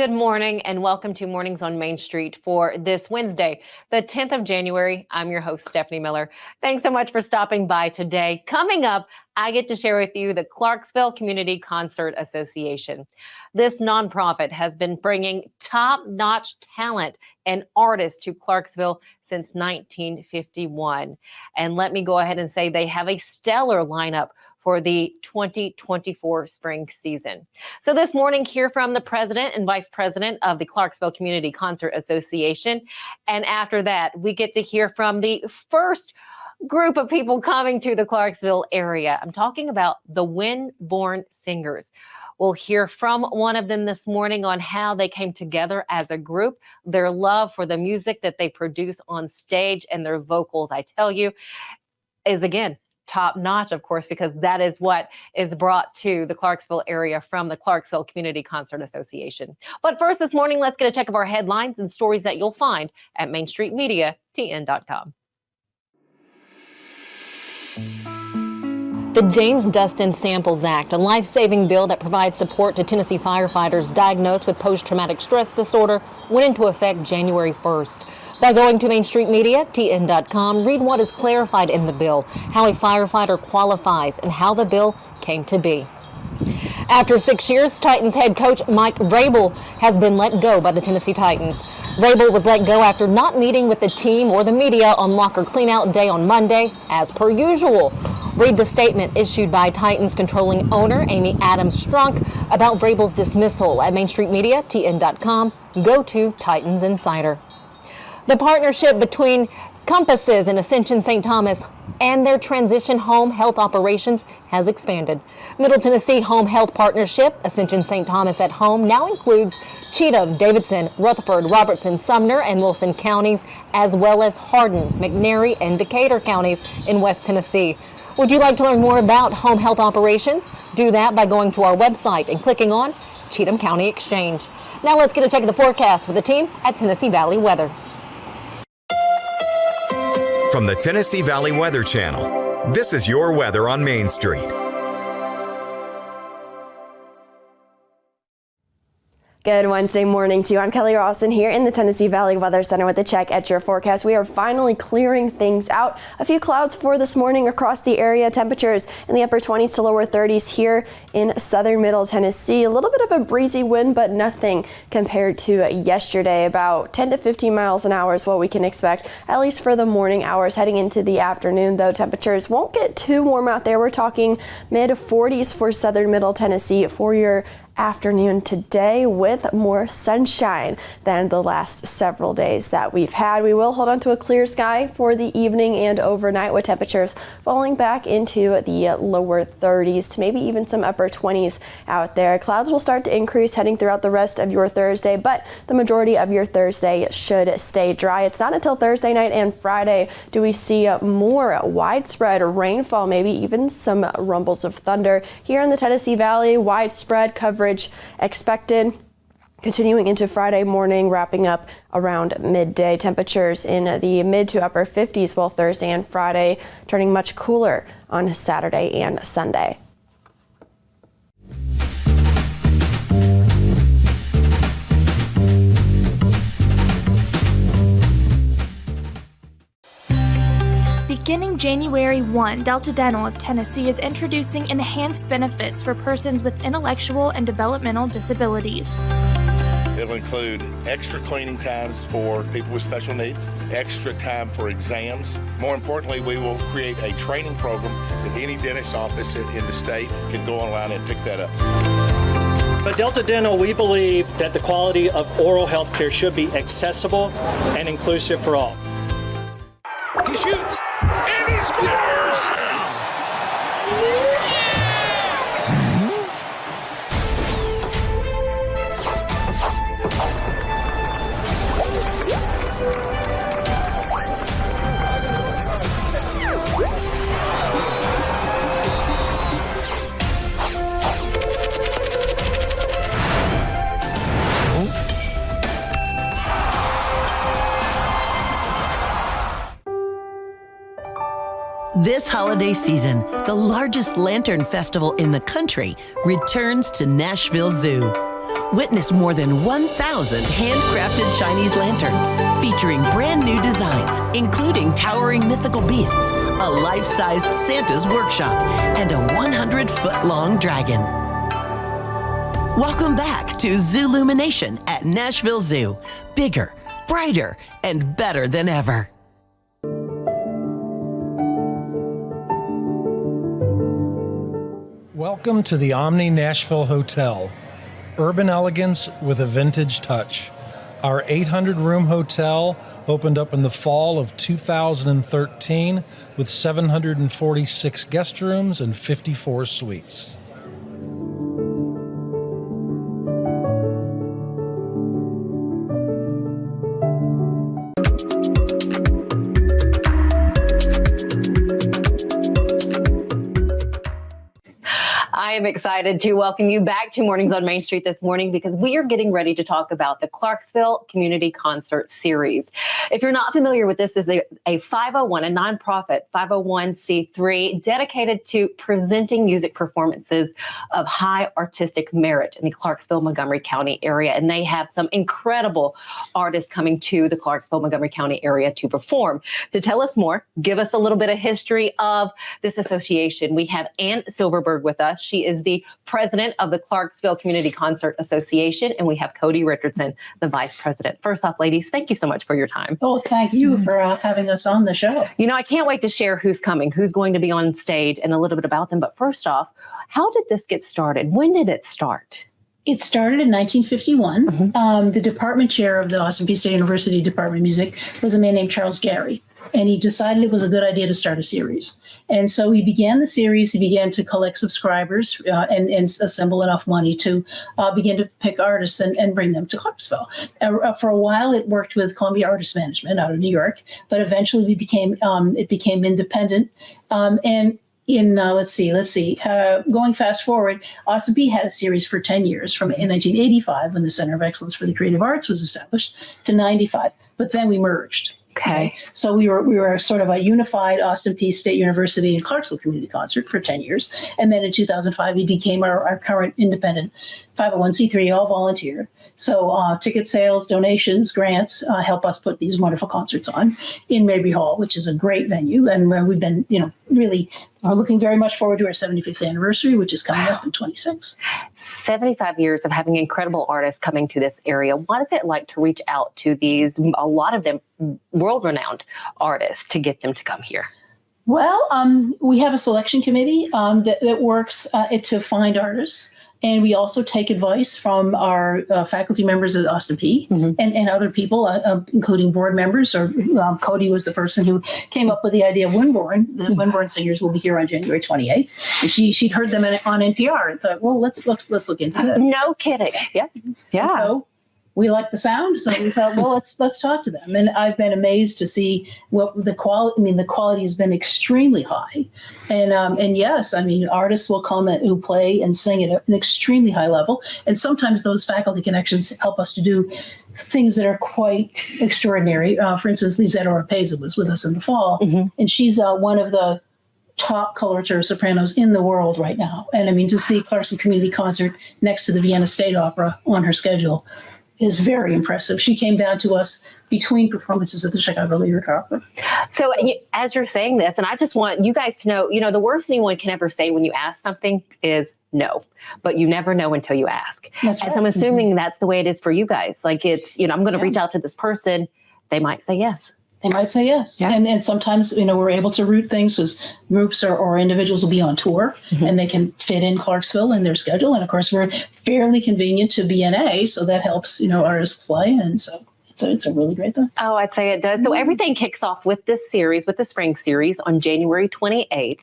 Good morning and welcome to Mornings on Main Street for this Wednesday, the 10th of January. I'm your host, Stefanie Miller. Thanks so much for stopping by today. Coming up, I get to share with you the Clarksville Community Concert Association. This nonprofit has been bringing top-notch talent and artists to Clarksville since 1951. And let me go ahead and say they have a stellar lineup for the 2024 spring season. So this morning, hear from the president and vice president of the Clarksville Community Concert Association. And after that, we get to hear from the first group of people coming to the Clarksville area. I'm talking about the Windborne Singers. We'll hear from one of them this morning on how they came together as a group, their love for the music that they produce on stage, and their vocals, I tell you, is again, top notch, of course, because that is what is brought to the Clarksville area from the Clarksville Community Concert Association. But first this morning, let's get a check of our headlines and stories that you'll find at mainstreetmediatn.com. The James Dustin Samples Act, a life-saving bill that provides support to Tennessee firefighters diagnosed with post-traumatic stress disorder, went into effect January 1st. By going to mainstreetmediatn.com, read what is clarified in the bill, how a firefighter qualifies, and how the bill came to be. After 6 years, Titans head coach Mike Vrabel has been let go by the Tennessee Titans. Vrabel was let go after not meeting with the team or the media on locker cleanout day on Monday, as per usual. Read the statement issued by Titans controlling owner Amy Adams Strunk about Vrabel's dismissal at mainstreetmediatn.com. Go to Titans Insider. The partnership between Compasses and Ascension St. Thomas and their transition home health operations has expanded. Middle Tennessee Home Health Partnership, Ascension St. Thomas at Home, now includes Cheatham, Davidson, Rutherford, Robertson, Sumner, and Wilson counties, as well as Hardin, McNairy, and Decatur counties in West Tennessee. Would you like to learn more about home health operations? Do that by going to our website and clicking on Cheatham County Exchange. Now let's get a check of the forecast with the team at Tennessee Valley Weather. From the Tennessee Valley Weather Channel, this is your weather on Main Street. Good Wednesday morning to you. I'm Kelly Rawson here in the Tennessee Valley Weather Center with a check at your forecast. We are finally clearing things out. A few clouds for this morning across the area. Temperatures in the upper 20s to lower 30s here in southern middle Tennessee. A little bit of a breezy wind, but nothing compared to yesterday. About 10 to 15 miles an hour is what we can expect, at least for the morning hours. Heading into the afternoon, though, temperatures won't get too warm out there. We're talking mid 40s for southern middle Tennessee for your afternoon today, with more sunshine than the last several days that we've had. We will hold on to a clear sky for the evening and overnight, with temperatures falling back into the lower 30s to maybe even some upper 20s out there. Clouds will start to increase heading throughout the rest of your Thursday, but the majority of your Thursday should stay dry. It's not until Thursday night and Friday do we see more widespread rainfall, maybe even some rumbles of thunder here in the Tennessee Valley. Widespread coverage expected continuing into Friday morning, wrapping up around midday. Temperatures in the mid to upper 50s both Thursday and Friday, turning much cooler on Saturday and Sunday. Beginning January 1, Delta Dental of Tennessee is introducing enhanced benefits for persons with intellectual and developmental disabilities. It'll include extra cleaning times for people with special needs, extra time for exams. More importantly, we will create a training program that any dentist office in the state can go online and pick that up. At Delta Dental, we believe that the quality of oral health care should be accessible and inclusive for all. He shoots, and he scores! This holiday season, the largest lantern festival in the country returns to Nashville Zoo. Witness more than 1,000 handcrafted Chinese lanterns featuring brand new designs, including towering mythical beasts, a life-sized Santa's workshop, and a 100-foot-long dragon. Welcome back to Zoolumination at Nashville Zoo. Bigger, brighter, and better than ever. Welcome to the Omni Nashville Hotel. Urban elegance with a vintage touch. Our 800-room hotel opened up in the fall of 2013 with 746 guest rooms and 54 suites. I am excited to welcome you back to Mornings on Main Street this morning because we are getting ready to talk about the Clarksville Community Concert Series. If you're not familiar with this, is a 501, a nonprofit 501c3 dedicated to presenting music performances of high artistic merit in the Clarksville, Montgomery County area. And they have some incredible artists coming to the Clarksville, Montgomery County area to perform. To tell us more, give us a little bit of history of this association, we have Ann Silverberg with us. She is the president of the Clarksville Community Concert Association, and we have Cody Richardson, the vice president. First off, ladies, thank you so much for your time. Oh, thank you for having us on the show. You know, I can't wait to share who's coming, who's going to be on stage, and a little bit about them. But first off, how did this get started? When did it start? It started in 1951. The department chair of the Austin Peay State University Department of Music was a man named Charles Gary, and he decided it was a good idea to start a series. And so he began the series. He began to collect subscribers and assemble enough money to begin to pick artists and bring them to Clarksville. For a while, it worked with Columbia Artist Management out of New York, but eventually it became independent. And in going fast forward, Austin Peay had a series for 10 years, from in 1985, when the Center of Excellence for the Creative Arts was established, to 95. But then we merged. Okay. So we were sort of a unified Austin Peay State University and Clarksville Community Concert for 10 years. And then in 2005, we became our current independent 501c3, all volunteer. So ticket sales, donations, grants help us put these wonderful concerts on in Mabry Hall, which is a great venue. And we've been, really looking very much forward to our 75th anniversary, which is coming up in 26. 75 years of having incredible artists coming to this area. What is it like to reach out to these, a lot of them world-renowned artists, to get them to come here? Well, we have a selection committee that works to find artists. And we also take advice from our faculty members at Austin Peay and other people, including board members. Or Cody was the person who came up with the idea of Windborne. The Windborne singers will be here on January 28th. And she'd heard them on NPR and thought, well, let's look into that. No kidding. Yeah. And so we liked the sound, so we thought, well, let's talk to them. And I've been amazed to see what the quality. I mean, the quality has been extremely high, and yes, I mean, artists will come who play and sing at an extremely high level. And sometimes those faculty connections help us to do things that are quite extraordinary. For instance, Lisette Oropeza was with us in the fall, and she's one of the top coloratura sopranos in the world right now. And I mean, to see Clarksville Community Concert next to the Vienna State Opera on her schedule is very impressive. She came down to us between performances at the Chicago Lyric Opera. So as you're saying this, and I just want you guys to know, the worst anyone can ever say when you ask something is no, but you never know until you ask. That's right. And so I'm assuming that's the way it is for you guys. Like it's, I'm going to reach out to this person. They might say yes. They might say yes. Yeah. And sometimes, we're able to route things because groups or individuals will be on tour and they can fit in Clarksville in their schedule. And of course, we're fairly convenient to BNA. So that helps, artists play. And so it's a really great thing. Oh, I'd say it does. So everything kicks off with this series, with the spring series on January 28th.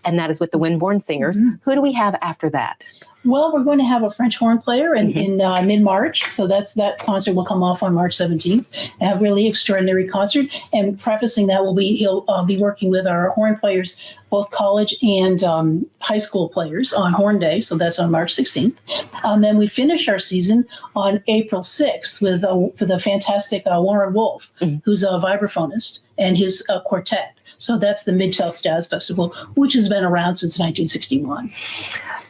And that is with the Windborne Singers. Who do we have after that? Well, we're going to have a French horn player in mid-March. So that concert will come off on March 17th. A really extraordinary concert. And prefacing that he'll be working with our horn players, both college and high school players on Horn Day. So that's on March 16th. Then we finish our season on April 6th with a fantastic Warren Wolf, who's a vibraphonist, and his quartet. So that's the Mid-South Jazz Festival, which has been around since 1961.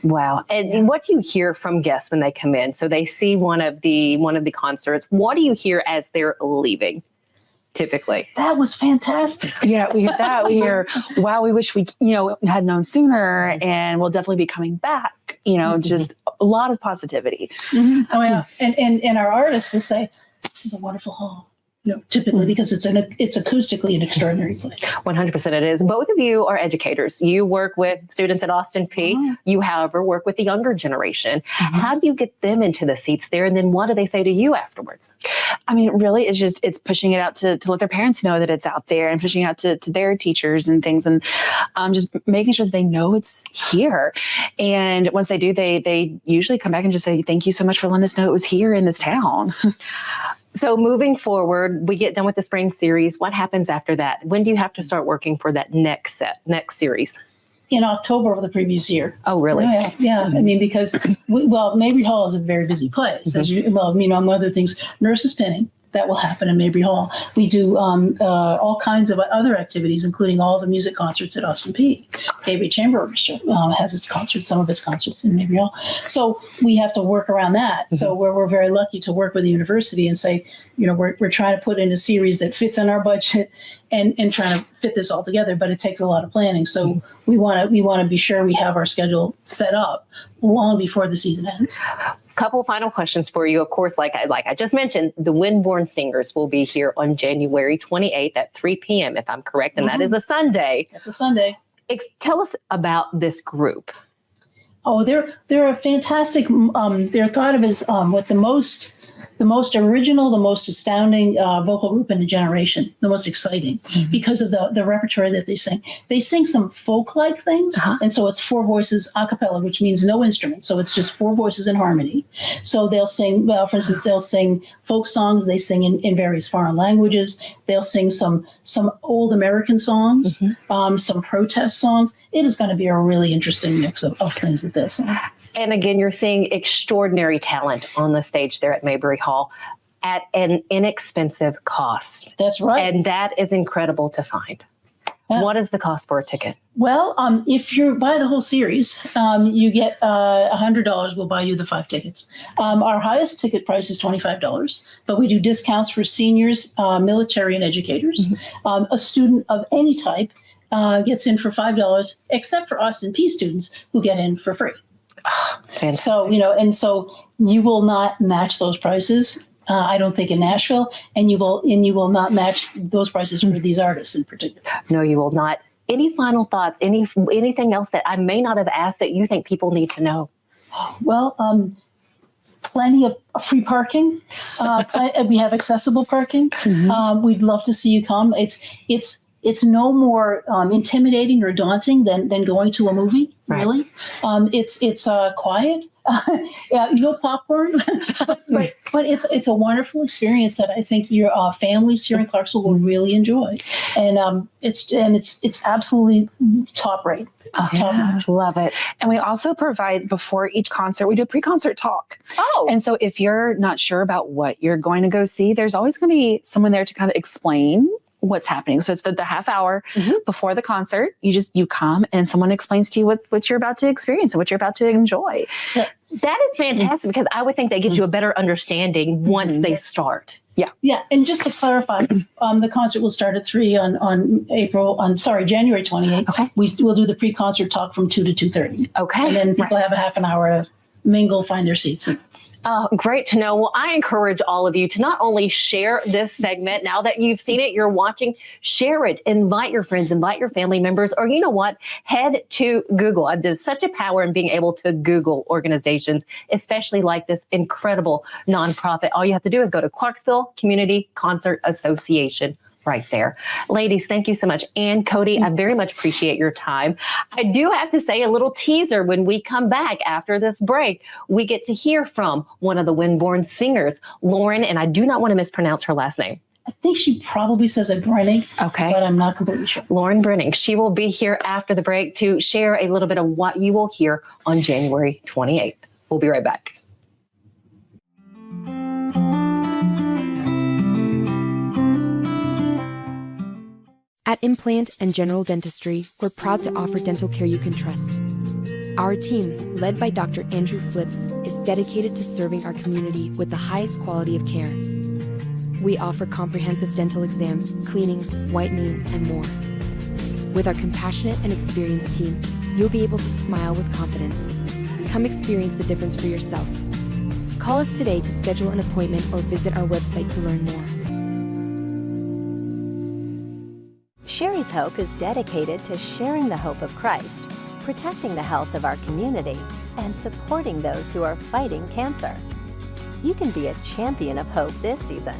Wow. And what do you hear from guests when they come in? So they see one of the concerts. What do you hear as they're leaving? Typically, that was fantastic. Yeah, we hear that. We hear, wow, we wish we, had known sooner, and we'll definitely be coming back. Just a lot of positivity. Mm-hmm. Oh yeah, and our artists will say, "This is a wonderful hall." Typically because it's acoustically an extraordinary place. 100% it is. Both of you are educators. You work with students at Austin P. You, however, work with the younger generation. How do you get them into the seats there? And then what do they say to you afterwards? I mean, really, it's pushing it out to let their parents know that it's out there, and pushing it out to their teachers and things, and just making sure that they know it's here. And once they do, they usually come back and just say, thank you so much for letting us know it was here in this town. So moving forward, we get done with the spring series. What happens after that? When do you have to start working for that next series? In October of the previous year. Oh, really? Yeah. I mean, because, Mabry Hall is a very busy place. Among other things, nurses pinning. That will happen in Mabry Hall. We do all kinds of other activities, including all the music concerts at Austin P. Mabry Chamber Orchestra has some of its concerts in Mabry Hall. So we have to work around that. So we're very lucky to work with the university and say, we're trying to put in a series that fits in our budget and trying to fit this all together. But it takes a lot of planning. So we want to be sure we have our schedule set up long before the season ends. Couple final questions for you. Of course, like I just mentioned, the Windborne Singers will be here on January 28th at 3 p.m., if I'm correct, and that is a Sunday. That's a Sunday. Tell us about this group. Oh, they're a fantastic. They're thought of as what the most original, the most astounding vocal group in the generation, the most exciting because of the repertoire that they sing. They sing some folk-like things, and so it's 4 voices a cappella, which means no instrument. So it's just 4 voices in harmony. So they'll sing, for instance, they'll sing folk songs. They sing in various foreign languages. They'll sing some old American songs, some protest songs. It is going to be a really interesting mix of things that they'll sing. And again, you're seeing extraordinary talent on the stage there at Mabry Hall at an inexpensive cost. That's right. And that is incredible to find. What is the cost for a ticket? Well, if you buy the whole series, you get $100. We'll buy you the 5 tickets. Our highest ticket price is $25, but we do discounts for seniors, military, and educators. A student of any type gets in for $5, except for Austin P students who get in for free. So, so you will not match those prices. I don't think in Nashville, and you will not match those prices for these artists in particular. No, you will not. Any final thoughts? Anything else that I may not have asked that you think people need to know? Well, plenty of free parking. We have accessible parking. We'd love to see you come. It's no more intimidating or daunting than going to a movie. Really, it's quiet. No popcorn, but it's a wonderful experience that I think your families here in Clarksville will really enjoy, and it's absolutely top rate. Love it. And we also provide, before each concert, we do a pre-concert talk. And so if you're not sure about what you're going to go see, there's always going to be someone there to kind of explain what's happening. So it's the half hour before the concert. You come and someone explains to you what you're about to experience and what you're about to enjoy. That is fantastic, because I would think that gives you a better understanding once they start. Yeah. And just to clarify, the concert will start at 3 on January 28th. Okay. We'll do the pre-concert talk from 2 to 2:30. Okay. And then people have a half an hour to mingle, find their seats. Great to know. Well, I encourage all of you to not only share this segment, now that you've seen it, you're watching, share it, invite your friends, invite your family members, or you know what, head to Google. There's such a power in being able to Google organizations, especially like this incredible nonprofit. All you have to do is go to Clarksville Community Concert Association. Right there. Ladies, thank you so much. And Cody, I very much appreciate your time. I do have to say a little teaser. When we come back after this break, we get to hear from one of the Windborne singers, Lauren, and I do not want to mispronounce her last name. I think she probably says it Breunig, but I'm not completely sure. Lauren Breunig. She will be here after the break to share a little bit of what you will hear on January 28th. We'll be right back. At Implant and General Dentistry, we're proud to offer dental care you can trust. Our team, led by Dr. Andrew Flips, is dedicated to serving our community with the highest quality of care. We offer comprehensive dental exams, cleanings, whitening, and more. With our compassionate and experienced team, you'll be able to smile with confidence. Come experience the difference for yourself. Call us today to schedule an appointment or visit our website to learn more. Sherry's Hope is dedicated to sharing the hope of Christ, protecting the health of our community, and supporting those who are fighting cancer. You can be a champion of hope this season.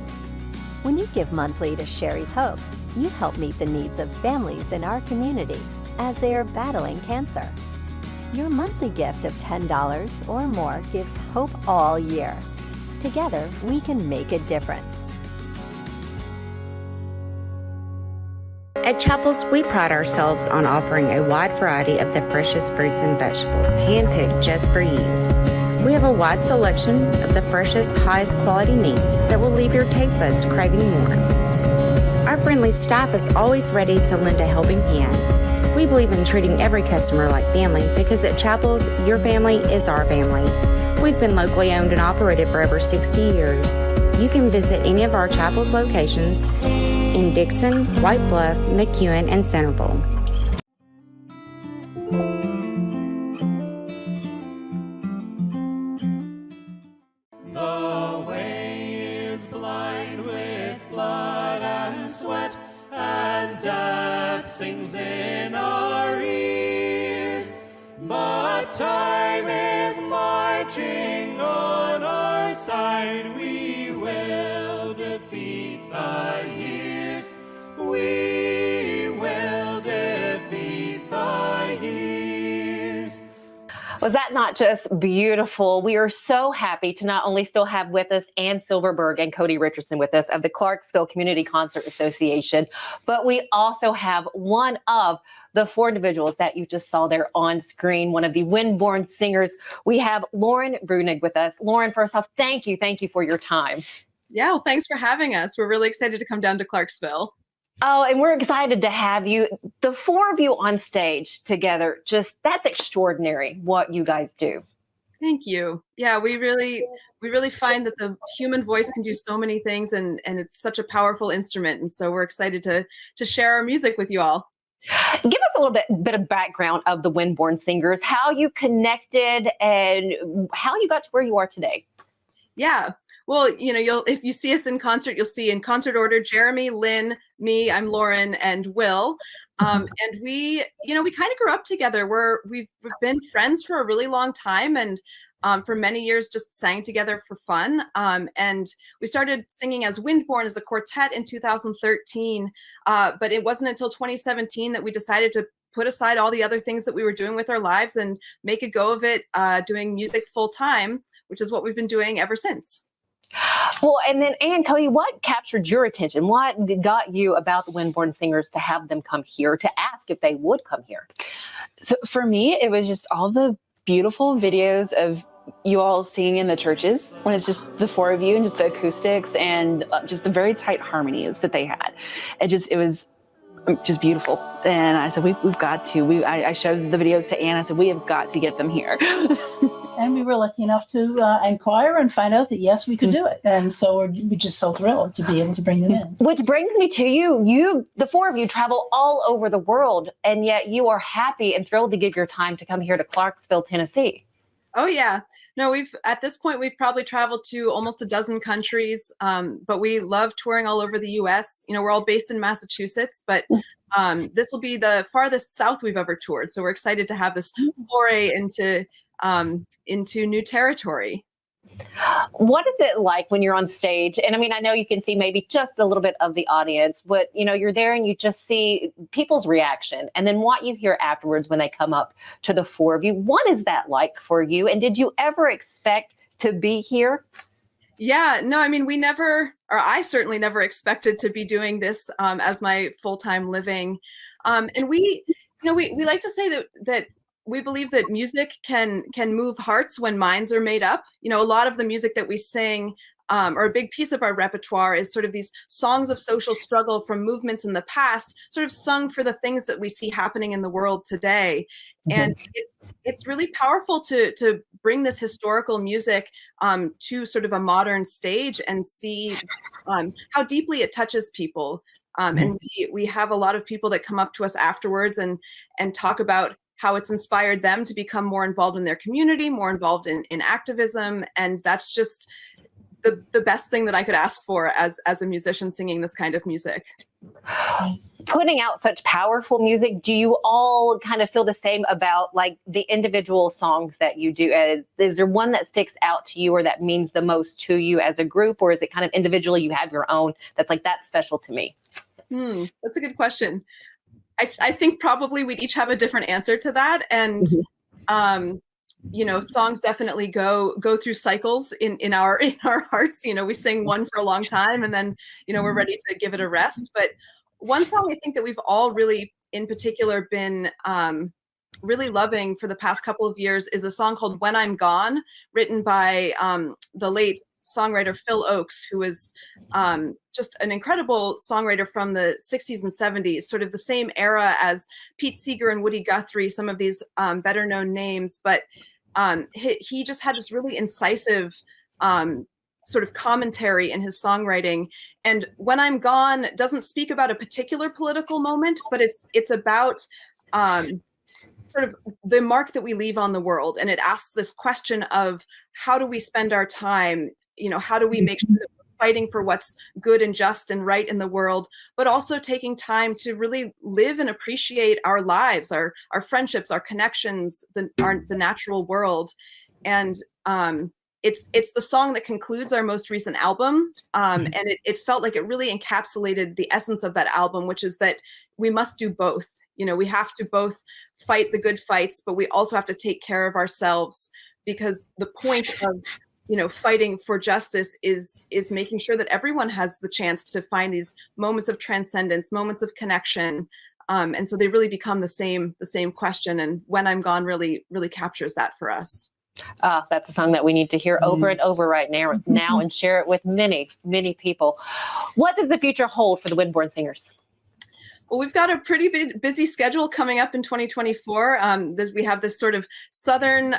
When you give monthly to Sherry's Hope, you help meet the needs of families in our community as they are battling cancer. Your monthly gift of $10 or more gives hope all year. Together, we can make a difference. At Chapels, we pride ourselves on offering a wide variety of the freshest fruits and vegetables, handpicked just for you. We have a wide selection of the freshest, highest quality meats that will leave your taste buds craving more. Our friendly staff is always ready to lend a helping hand. We believe in treating every customer like family because at Chapels, your family is our family. We've been locally owned and operated for over 60 years. You can visit any of our Chapels locations in Dixon, White Bluff, McEwen, and Centerville. The way is blind with blood and sweat, and death sings in our ears. But time is marching on our side, we will defeat the years. We will defeat the years. Was that not just beautiful? We are so happy to not only still have with us Ann Silverberg and Cody Richardson with us of the Clarksville Community Concert Association, but we also have one of the four individuals that you just saw there on screen, one of the Windborne singers. We have Lauren Breunig with us. Lauren, first off, thank you for your time. Yeah, well, thanks for having us. We're really excited to come down to Clarksville. Oh, and we're excited to have you. The four of you on stage together, that's extraordinary what you guys do. Thank you. Yeah, we really find that the human voice can do so many things, and it's such a powerful instrument. And so we're excited to share our music with you all. Give us a little bit of background of the Windborne singers, how you connected and how you got to where you are today. Yeah. Well, if you see us in concert, you'll see in concert order, Jeremy, Lynn, me, I'm Lauren, and Will. And we kind of grew up together. We've been friends for a really long time, and for many years just sang together for fun. And we started singing as Windborne as a quartet in 2013. But it wasn't until 2017 that we decided to put aside all the other things that we were doing with our lives and make a go of it, doing music full time, which is what we've been doing ever since. Well, and then Ann, Cody, what captured your attention? What got you about the Windborne singers to have them come here, to ask if they would come here? So for me, it was just all the beautiful videos of you all singing in the churches when it's just the four of you and just the acoustics and just the very tight harmonies that they had. It was just beautiful. And I said, we've got to. I showed the videos to Ann. I said, we have got to get them here. And we were lucky enough to inquire and find out that, yes, we could do it. And so we're just so thrilled to be able to bring them in. Which brings me to you, the four of you travel all over the world, and yet you are happy and thrilled to give your time to come here to Clarksville, Tennessee. Oh, yeah. No, at this point, we've probably traveled to almost a dozen countries, but we love touring all over the U.S. We're all based in Massachusetts, but this will be the farthest south we've ever toured. So we're excited to have this foray into new territory. What is it like when you're on stage? And I mean, I know you can see maybe just a little bit of the audience, but you're there and you just see people's reaction and then what you hear afterwards when they come up to the four of you. What is that like for you? And did you ever expect to be here? Yeah, no, I mean, I certainly never expected to be doing this as my full-time living. And we like to say that we believe that music can move hearts when minds are made up. A lot of the music that we sing or a big piece of our repertoire is sort of these songs of social struggle from movements in the past, sort of sung for the things that we see happening in the world today. And it's really powerful to bring this historical music to sort of a modern stage and see how deeply it touches people. And we have a lot of people that come up to us afterwards and talk about how it's inspired them to become more involved in their community, more involved in activism. And that's just the best thing that I could ask for as a musician singing this kind of music. Putting out such powerful music, do you all kind of feel the same about like the individual songs that you do? Is there one that sticks out to you or that means the most to you as a group, or is it kind of individually you have your own that's like, that's special to me? That's a good question. I think probably we'd each have a different answer to that. And you know, songs definitely go through cycles in our hearts. You know, we sing one for a long time and then, you know, we're ready to give it a rest. But one song I think that we've all really, in particular, been really loving for the past couple of years is a song called When I'm Gone, written by the late songwriter Phil Oakes, who was just an incredible songwriter from the 60s and 70s, sort of the same era as Pete Seeger and Woody Guthrie, some of these better known names. But he just had this really incisive sort of commentary in his songwriting. And When I'm Gone doesn't speak about a particular political moment, but it's about sort of the mark that we leave on the world. And it asks this question of how do we spend our time? You know, how do we make sure that we're fighting for what's good and just and right in the world, but also taking time to really live and appreciate our lives, our friendships, our connections, the natural world. And it's the song that concludes our most recent album. And it felt like it really encapsulated the essence of that album, which is that we must do both. You know, we have to both fight the good fights, but we also have to take care of ourselves, because the point of, you know, fighting for justice is making sure that everyone has the chance to find these moments of transcendence, moments of connection. And so they really become the same question. And When I'm Gone really captures that for us. That's a song that we need to hear over and over right now and share it with many, many people. What does the future hold for the Windborne Singers? Well, we've got a pretty busy schedule coming up in 2024. We have this sort of southern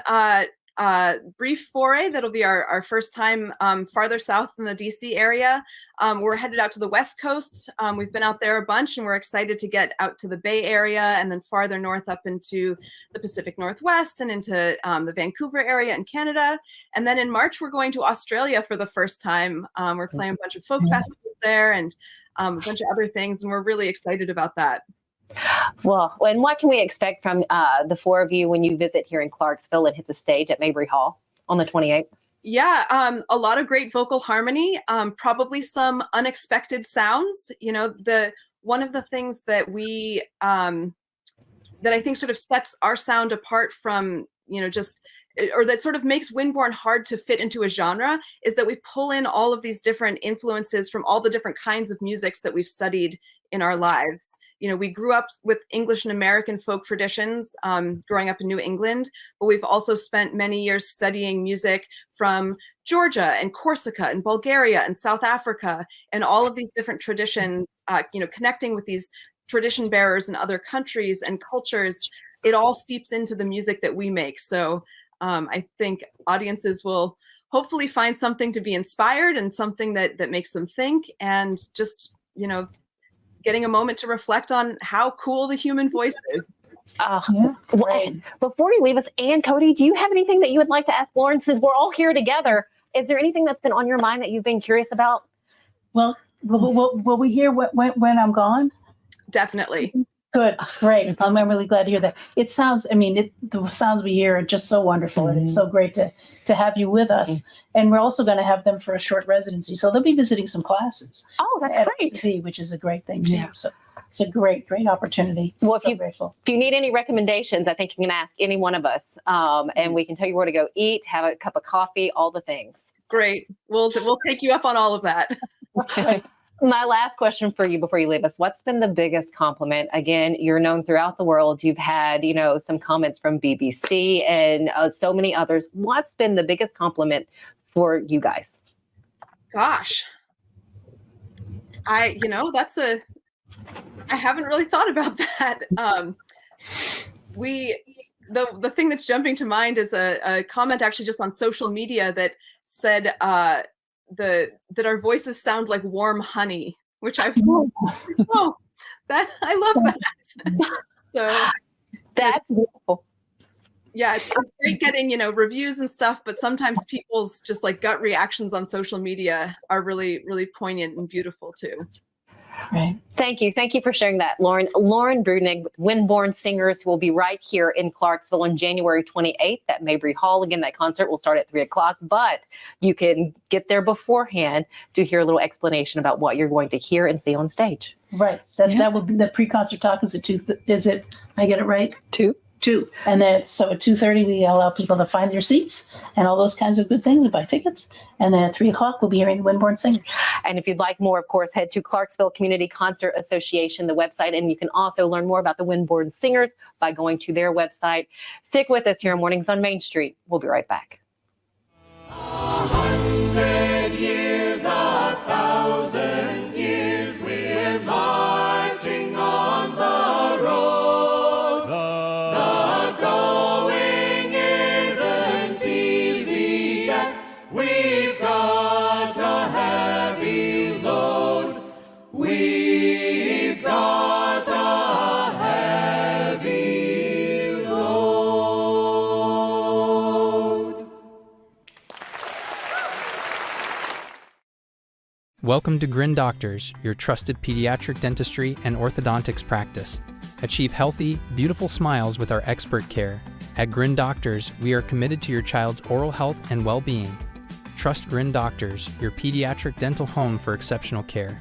brief foray that'll be our first time farther south in the DC area. We're headed out to the West Coast. We've been out there a bunch, and we're excited to get out to the Bay Area and then farther north up into the Pacific Northwest and into the Vancouver area in Canada. And then in March, we're going to Australia for the first time. We're playing a bunch of folk festivals there and a bunch of other things, and we're really excited about that. Well, and what can we expect from the four of you when you visit here in Clarksville and hit the stage at Mabry Hall on the 28th? Yeah, a lot of great vocal harmony, probably some unexpected sounds. You know, one of the things that we that I think sort of sets our sound apart from, you know, or that sort of makes Windborne hard to fit into a genre is that we pull in all of these different influences from all the different kinds of musics that we've studied in our lives. You know, we grew up with English and American folk traditions growing up in New England, but we've also spent many years studying music from Georgia and Corsica and Bulgaria and South Africa, and all of these different traditions, you know, connecting with these tradition bearers in other countries and cultures. It all steeps into the music that we make. So I think audiences will hopefully find something to be inspired and something that makes them think, and just, you know, getting a moment to reflect on how cool the human voice is. Before you leave us, Ann, Cody, do you have anything that you would like to ask Lauren? Since we're all here together, is there anything that's been on your mind that you've been curious about? Well, will we hear when I'm gone? Definitely. Good, great. I'm really glad to hear that. It sounds, I mean, the sounds we hear are just so wonderful, and it's so great to have you with us. And we're also going to have them for a short residency, so they'll be visiting some classes. Oh, that's great. RCP, which is a great thing too. So it's a great opportunity. Well, if you need any recommendations, I think you can ask any one of us, and we can tell you where to go eat, have a cup of coffee, all the things. Great. We'll take you up on all of that. My last question for you before you leave us, what's been the biggest compliment? Again, you're known throughout the world. You've had, you know, some comments from BBC and so many others. What's been the biggest compliment for you guys? Gosh, I haven't really thought about that. The thing that's jumping to mind is a comment actually just on social media that said that our voices sound like warm honey, which I was that I love that. So that's beautiful. Yeah, it's great getting, reviews and stuff, but sometimes people's just like gut reactions on social media are really, really poignant and beautiful too. Right. Thank you. Thank you for sharing that, Lauren. Lauren Breunig with Windborne Singers will be right here in Clarksville on January 28th at Mabry Hall. Again, that concert will start at 3:00, but you can get there beforehand to hear a little explanation about what you're going to hear and see on stage. Right. That will be the pre-concert talk is at 2. Is it? I get it right? 2. 2. And then so at 2:30 we allow people to find their seats and all those kinds of good things and buy tickets. And then at 3:00 we'll be hearing the Windborne Singers. And if you'd like more, of course, head to Clarksville Community Concert Association, the website, and you can also learn more about the Windborne Singers by going to their website. Stick with us here on Mornings on Main Street. We'll be right back. 100 years, 1,000 years, we're marching on the road. The going isn't easy yet. We've got a heavy load. We've got a heavy load. Welcome to Grin Doctors, your trusted pediatric dentistry and orthodontics practice. Achieve healthy, beautiful smiles with our expert care. At Grin Doctors, we are committed to your child's oral health and well-being. Trust Grin Doctors, your pediatric dental home for exceptional care.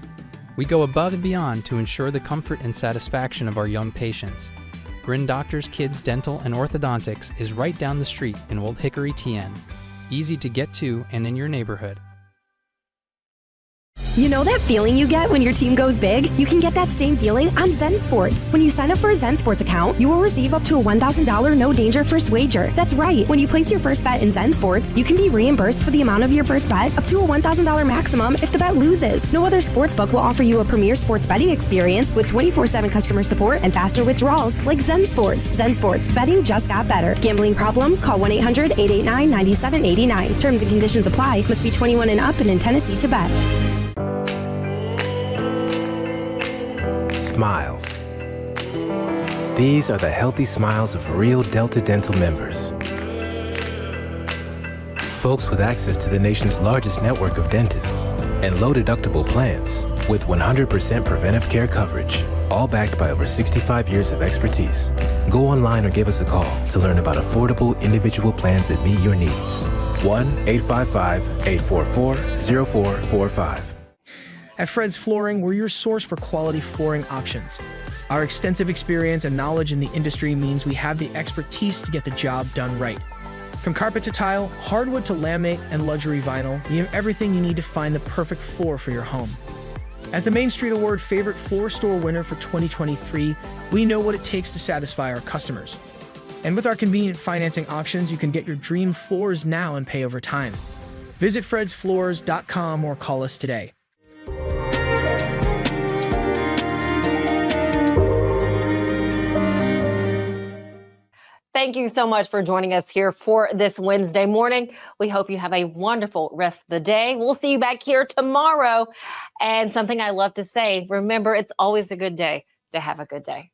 We go above and beyond to ensure the comfort and satisfaction of our young patients. Grin Doctors Kids Dental and Orthodontics is right down the street in Old Hickory, TN. Easy to get to and in your neighborhood. You know that feeling you get when your team goes big? You can get that same feeling on Zen Sports. When you sign up for a Zen Sports account, you will receive up to a $1,000 no danger first wager. That's right. When you place your first bet in Zen Sports, you can be reimbursed for the amount of your first bet up to a $1,000 maximum if the bet loses. No other sportsbook will offer you a premier sports betting experience with 24/7 customer support and faster withdrawals like Zen Sports. Zen Sports. Betting just got better. Gambling problem? Call 1-800-889-9789. Terms and conditions apply. Must be 21 and up and in Tennessee to bet. Smiles. These are the healthy smiles of real Delta Dental members. Folks with access to the nation's largest network of dentists and low-deductible plans with 100% preventive care coverage, all backed by over 65 years of expertise. Go online or give us a call to learn about affordable individual plans that meet your needs. 1-855-844-0445. At Fred's Flooring, we're your source for quality flooring options. Our extensive experience and knowledge in the industry means we have the expertise to get the job done right. From carpet to tile, hardwood to laminate, and luxury vinyl, we have everything you need to find the perfect floor for your home. As the Main Street Award Favorite Floor Store winner for 2023, we know what it takes to satisfy our customers. And with our convenient financing options, you can get your dream floors now and pay over time. Visit fredsfloors.com or call us today. Thank you so much for joining us here for this Wednesday morning. We hope you have a wonderful rest of the day. We'll see you back here tomorrow. And something I love to say, remember, it's always a good day to have a good day.